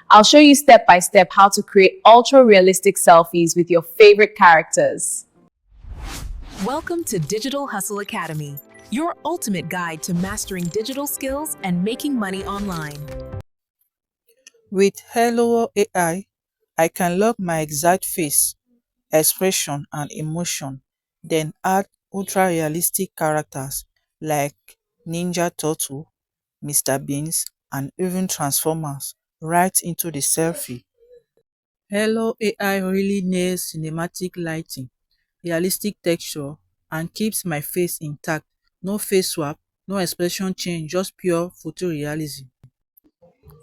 I'll show you step by step how to create ultra realistic selfies with your favorite characters. Welcome to Digital Hustle Academy, your ultimate guide to mastering digital skills and making money online. With Hailuo AI, I can log my exact face, expression, and emotion, then add ultra-realistic characters like Ninja Turtle, Mr. Beans, and even Transformers right into the selfie. Hailuo AI really nails cinematic lighting, realistic texture, and keeps my face intact. No face swap, no expression change, just pure photorealism.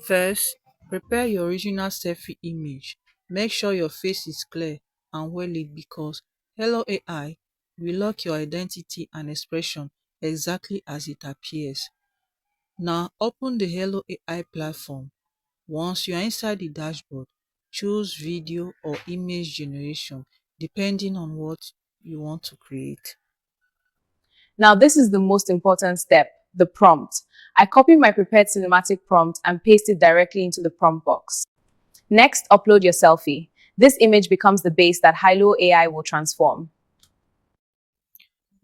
First, prepare your original selfie image. Make sure your face is clear and well lit because Hello AI will lock your identity and expression exactly as it appears. Now open the Hello AI platform. Once you are inside the dashboard, choose video or image generation depending on what you want to create. Now, this is the most important step, the prompt. I copy my prepared cinematic prompt and paste it directly into the prompt box. Next, upload your selfie. This image becomes the base that Hailuo AI will transform.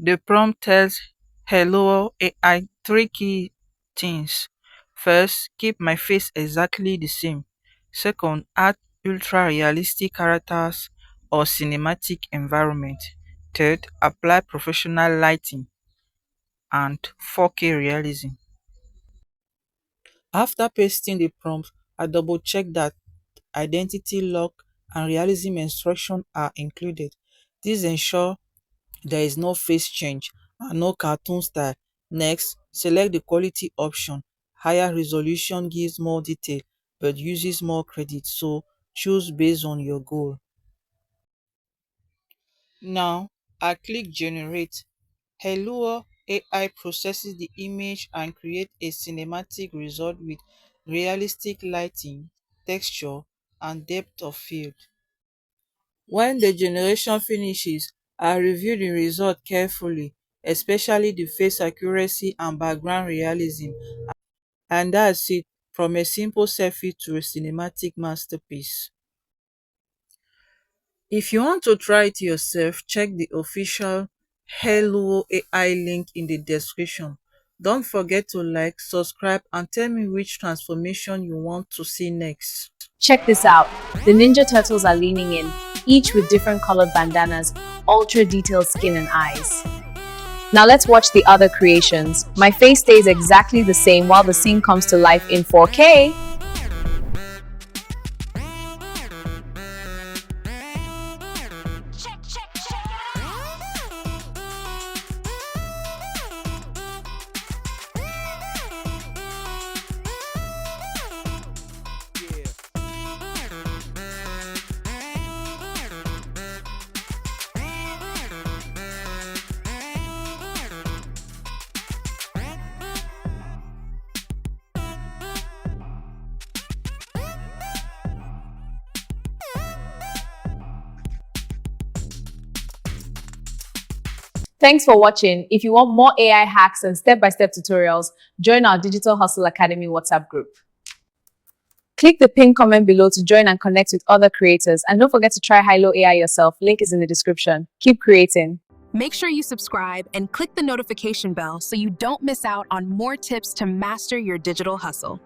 The prompt tells Hello AI three key things. First, keep my face exactly the same. Second, add ultra realistic characters or cinematic environment. Third, apply professional lighting and 4K realism. After pasting the prompt, I double check that identity lock and realism instruction are included. This ensures there is no face change and no cartoon style. Next, select the quality option. Higher resolution gives more detail but uses more credit, so choose based on your goal. Now, I click Generate. Hailuo AI processes the image and creates a cinematic result with realistic lighting, texture, and depth of field. When the generation finishes, I review the result carefully, especially the face accuracy and background realism, and that's it, from a simple selfie to a cinematic masterpiece. If you want to try it yourself, check the official Hello AI link in the description. Don't forget to like, subscribe, and tell me which transformation you want to see next. Check this out. The Ninja Turtles are leaning in, each with different colored bandanas, ultra detailed skin and eyes. Now let's watch the other creations. My face stays exactly the same while the scene comes to life in 4K. Thanks for watching. If you want more AI hacks and step-by-step tutorials, join our Digital Hustle Academy WhatsApp group. Click the pinned comment below to join and connect with other creators. And don't forget to try Hailuo AI yourself. Link is in the description. Keep creating. Make sure you subscribe and click the notification bell so you don't miss out on more tips to master your digital hustle.